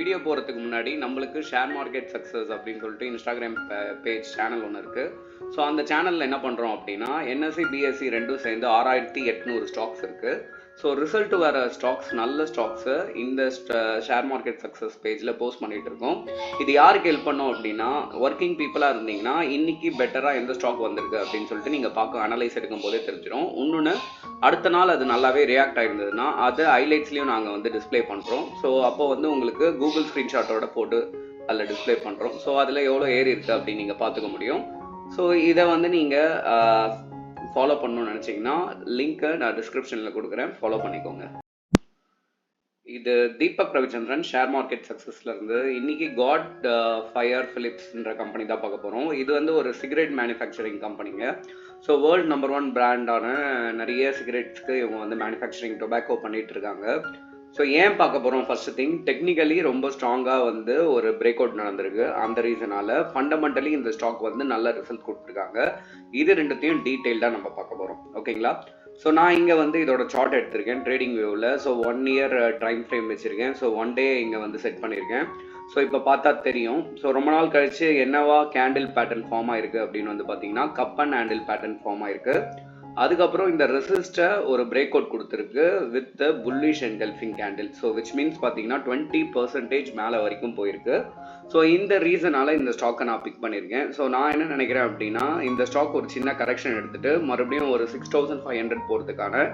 Video போகிறதுக்கு முன்னாடி நம்மளுக்கு ஷேர் மார்க்கெட் சக்ஸஸ் அப்படின்னு சொல்லிட்டு இன்ஸ்டாகிராம் பேஜ் சேனல் ஒன்று இருக்குது. ஸோ அந்த சேனலில் என்ன பண்ணுறோம் அப்படின்னா என்எஸ்சி பிஎஸ்சி ரெண்டும் சேர்ந்து 6800 ஸ்டாக்ஸ் இருக்குது. ஸோ ரிசல்ட் வர ஸ்டாக்ஸ் நல்ல ஸ்டாக்ஸை இந்த ஷேர் மார்க்கெட் சக்ஸஸ் பேஜில் போஸ்ட் பண்ணிகிட்டு இருக்கோம். இது யாருக்கு ஹெல்ப் பண்ணோம் அப்படின்னா ஒர்க்கிங் பீப்புளாக இருந்தீங்கன்னா இன்னைக்கு பெட்டராக எந்த ஸ்டாக் வந்திருக்கு அப்படின்னு சொல்லிட்டு நீங்கள் பார்க்க அனலைஸ் எடுக்கும் போதே தெரிஞ்சிடும். இன்னொன்று அடுத்த நாள் அது நல்லாவே ரியாக்ட் ஆகிருந்ததுன்னா அது ஹைலைட்ஸ்லையும் நாங்கள் வந்து டிஸ்பிளே பண்ணுறோம். ஸோ அப்போ வந்து உங்களுக்கு கூகுள் ஸ்க்ரீன்ஷாட்டோட போட்டு அதில் டிஸ்பிளே பண்ணுறோம். ஸோ அதில் எவ்வளோ ஏறி இருக்குது அப்படின்னு நீங்கள் பார்த்துக்க முடியும். ஸோ இதை வந்து நீங்கள் ஃபாலோ பண்ணணும்னு நினச்சிங்கன்னா லிங்க்கை நான் டிஸ்கிரிப்ஷனில் கொடுக்குறேன், ஃபாலோ பண்ணிக்கோங்க. இது தீபக் ரவிச்சந்திரன் ஷேர் மார்க்கெட் சக்ஸஸ்லேருந்து. இன்றைக்கி காட் ஃபயர் ஃபிலிப்ஸ்ன்ற கம்பெனி தான் பார்க்க போகிறோம். இது வந்து ஒரு சிகரெட் மேனுஃபேக்சரிங் கம்பெனிங்க. ஸோ வேர்ல்டு நம்பர் 1 பிராண்டான நிறைய சிகரெட்ஸ்க்கு இவங்க வந்து மேனுஃபேக்சரிங் டொபாக்கோ பண்ணிகிட்டு இருக்காங்க. ஸோ ஏன் பார்க்க போகிறோம்? ஃபர்ஸ்ட் திங், டெக்னிக்கலி ரொம்ப ஸ்ட்ராங்காக வந்து ஒரு பிரேக் அவுட் நடந்திருக்கு. அந்த ரீசனால் ஃபண்டமெண்டலி இந்த ஸ்டாக் வந்து நல்ல ரிசல்ட் கொடுத்துருக்காங்க. இது ரெண்டுத்தையும் டீட்டெயில்டாக நம்ம பார்க்க போகிறோம். ஓகேங்களா? ஸோ நான் இங்கே வந்து இதோட சார்ட் எடுத்திருக்கேன் ட்ரேடிங் வியூவில். ஸோ 1 இயர் டைம் ஃப்ரேம் வச்சுருக்கேன். ஸோ 1 டே இங்கே வந்து செட் பண்ணியிருக்கேன். ஸோ இப்போ பார்த்தா தெரியும். ஸோ ரொம்ப நாள் கழிச்சு என்னவா கேண்டில் பேட்டர்ன் ஃபார்ம் ஆயிருக்கு அப்படின்னு வந்து பார்த்தீங்கன்னா cup and handle pattern form ஆயிருக்கு. அதுக்கப்புறம் இந்த ரெசிஸ்டை ஒரு பிரேக் அவுட் கொடுத்துருக்கு with bullish engulfing candle. So which means பார்த்தீங்கன்னா 20% மேலே வரைக்கும் போயிருக்கு. ஸோ இந்த ரீசனால் இந்த ஸ்டாக்கை நான் பிக் பண்ணியிருக்கேன். ஸோ நான் என்ன நினைக்கிறேன் அப்படின்னா இந்த ஸ்டாக் ஒரு சின்ன கரெக்ஷன் எடுத்துகிட்டு மறுபடியும் ஒரு 6500 போகிறதுக்கான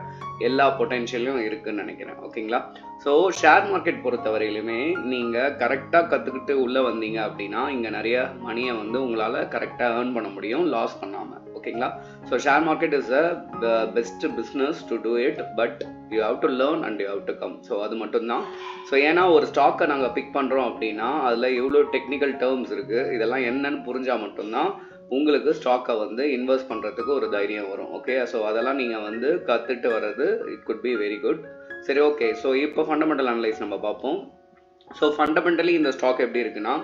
எல்லா பொட்டென்ஷியலும் இருக்குதுன்னு நினைக்கிறேன். ஓகேங்களா? ஸோ ஷேர் மார்க்கெட் பொறுத்தவரையிலுமே நீங்கள் கரெக்டாக கற்றுக்கிட்டு உள்ளே வந்தீங்க அப்படின்னா இங்கே நிறைய மணியை வந்து உங்களால் கரெக்டாக ஏர்ன் பண்ண முடியும், லாஸ் பண்ணாமல். ஓகேங்களா? So share market is the best business to do it, but you have to learn and you have to come. So அது மட்டும்தான். ஸோ ஏன்னா ஒரு ஸ்டாக்கை நாங்கள் பிக் பண்ணுறோம் அப்படின்னா அதில் எவ்வளோ டெக்னிக்கல் டேர்ம்ஸ் இருக்குது, இதெல்லாம் என்னன்னு புரிஞ்சால் மட்டும்தான் உங்களுக்கு ஸ்டாக்கை வந்து இன்வெஸ்ட் பண்ணுறதுக்கு ஒரு தைரியம் வரும். ஓகே? ஸோ அதெல்லாம் நீங்கள் வந்து கற்றுட்டு வர்றது it could be very good. சரி, ஓகே. ஸோ இப்போ ஃபண்டமெண்டல் அனலைஸ் நம்ம பார்ப்போம். ஸோ ஃபண்டமெண்டலி இந்த ஸ்டாக் எப்படி இருக்குன்னா,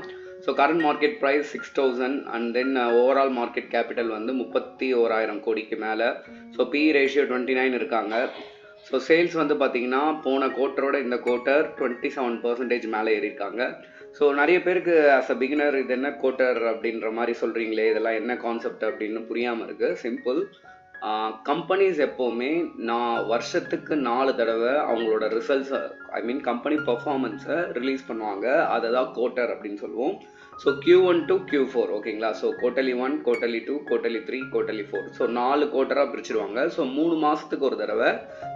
so current market price 6000 and then overall market capital வந்து 31,000 கோடிக்கு மேலே. ஸோ பி ரேஷியோ 29 இருக்காங்க. ஸோ சேல்ஸ் வந்து பார்த்தீங்கன்னா போன குவார்ட்டரோட இந்த குவார்ட்டர் 27% மேலே ஏறியிருக்காங்க. ஸோ நிறைய பேருக்கு ஆஸ் அ பிகினர் இது என்ன குவார்ட்டர் அப்படின்ற மாதிரி சொல்கிறீங்களே, இதெல்லாம் என்ன கான்செப்ட் அப்படின்னு புரியாமல் இருக்குது. சிம்பிள். கம்பெனிஸ் எப்போவுமே வருஷத்துக்கு 4 தடவை அவங்களோட ரிசல்ட்ஸை கம்பெனி பர்ஃபார்மன்ஸை ரிலீஸ் பண்ணுவாங்க. அதை தான் குவார்ட்டர் அப்படின்னு சொல்லுவோம். So Q1 to Q4. ஓகேங்களா? So quarterly 1, quarterly 2, quarterly 3, quarterly 4. So 4 குவார்ட்டராக பிரிச்சிருவாங்க. ஸோ 3 மாதத்துக்கு ஒரு தடவை.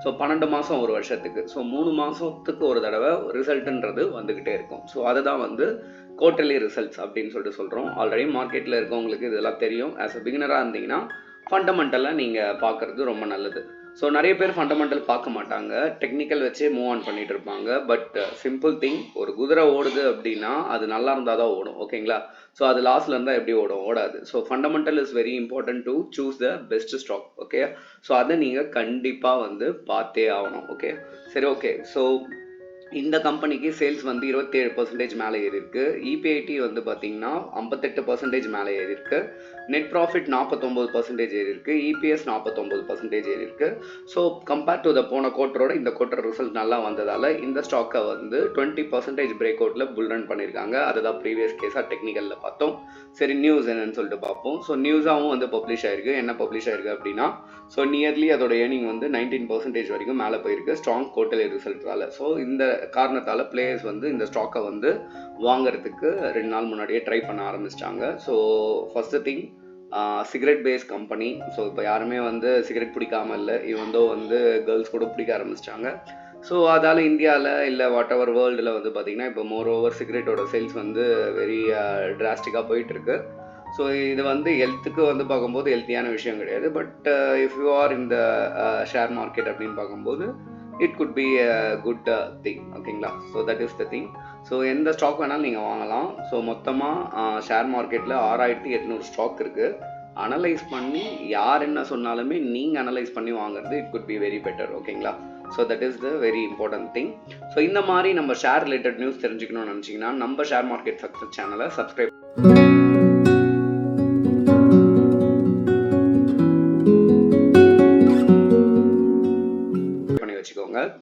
ஸோ 12 மாதம் ஒரு வருஷத்துக்கு. ஸோ 3 மாதத்துக்கு ஒரு தடவை ரிசல்ட்டுன்றது வந்துக்கிட்டே இருக்கும். ஸோ அதுதான் வந்து குவார்ட்டர்லி ரிசல்ட்ஸ் அப்படின்னு சொல்லிட்டு சொல்கிறோம். ஆல்ரெடி மார்க்கெட்டில் இருக்கவங்களுக்கு இதெல்லாம் தெரியும். ஆஸ் அ பிகினராக இருந்தீங்கன்னா ஃபண்டமெண்டலாக நீங்கள் பார்க்குறது ரொம்ப நல்லது. ஸோ நிறைய பேர் ஃபண்டமெண்டல் பார்க்க மாட்டாங்க, டெக்னிக்கல் வச்சே மூவ் ஆன் பண்ணிட்டு இருப்பாங்க. பட் சிம்பிள் திங், ஒரு குதிரை ஓடுது அப்படின்னா அது நல்லா இருந்தால் தான் ஓடும். ஓகேங்களா? ஸோ அது லாஸ்ல இருந்தால் எப்படி ஓடாது. So fundamental is very important to choose the best stock. Okay? So அதை நீங்கள் கண்டிப்பாக வந்து பார்த்தே ஆகணும். ஓகே? சரி, ஓகே. ஸோ இந்த கம்பெனிக்கு சேல்ஸ் வந்து 27% மேலே ஏறி இருக்கு. இபிஐடி வந்து பார்த்தீங்கன்னா 58% மேலே ஏறி இருக்கு. நெட் ப்ராஃபிட் 49% ஏறி இருக்கு. இபிஎஸ் 49% ஏறி இருக்கு. ஸோ கம்பேர்ட் டு போன குவார்ட்டரோட இந்த குவார்ட்டர் ரிசல்ட் நல்லா வந்ததால் இந்த ஸ்டாக்கை வந்து 20% பிரேக் அவுட்டில் புல் ரன் பண்ணியிருக்காங்க. அதுதான் ப்ரீவியஸ் கேஸாக டெக்னிக்கலில் பார்த்தோம். சரி, நியூஸ் என்னன்னு சொல்லிட்டு பார்ப்போம். ஸோ நியூஸாகவும் வந்து பப்ளிஷ் ஆயிருக்கு. என்ன பப்ளிஷ் ஆயிருக்கு அப்படின்னா, ஸோ நியர்லி அதோட ஏர்னிங் வந்து 19% வரைக்கும் மேலே போயிருக்கு ஸ்ட்ராங் குவார்ட்டர்லி ரிசல்ட்டால். ஸோ இந்த காரணத்தால் பிளேயர்ஸ் வந்து இந்த ஸ்டாக்கை வந்து வாங்கிறதுக்கு 2 நாள் முன்னாடியே ட்ரை பண்ண ஆரம்பிச்சிட்டாங்க. So first thing, cigarette base company. So இப்போ யாருமே வந்து சிகரெட் பிடிக்காமல் இல்லை, இவந்தோ வந்து கேர்ள்ஸ் கூட பிடிக்க ஆரம்பிச்சிட்டாங்க. ஸோ அதால் இந்தியாவில் இல்லை வாட் எவர் வேர்ல்டில் வந்து பார்த்திங்கன்னா இப்போ மோர் ஓவர் சிகரெட்டோட சேல்ஸ் வந்து வெரி டிராஸ்டிக்காக போயிட்டுருக்கு. ஸோ இது வந்து ஹெல்த்துக்கு வந்து பார்க்கும்போது ஹெல்த்தியான விஷயம் கிடையாது. பட் இஃப் யூ ஆர் இந்த ஷேர் மார்க்கெட் அப்படின்னு பார்க்கும்போது it could be a good thing. ஓகேங்களா? So that is the thing. So எந்த ஸ்டாக் வேணாலும் நீங்கள் வாங்கலாம். ஸோ மொத்தமாக ஷேர் மார்க்கெட்டில் 6800 ஸ்டாக் இருக்குது. அனலைஸ் பண்ணி யார் என்ன சொன்னாலுமே நீங்கள் அனலைஸ் பண்ணி வாங்குறது it could be very better. ஓகேங்களா? So that is the very important thing. So இந்த மாதிரி நம்ம ஷேர் ரிலேட்டட் நியூஸ் தெரிஞ்சுக்கணும்னு நினச்சிங்கன்னா நம்ம ஷேர் மார்க்கெட் சக்ஸஸ் சேனலை சப்ஸ்கிரைப் பண்ணி வச்சுக்கோங்க.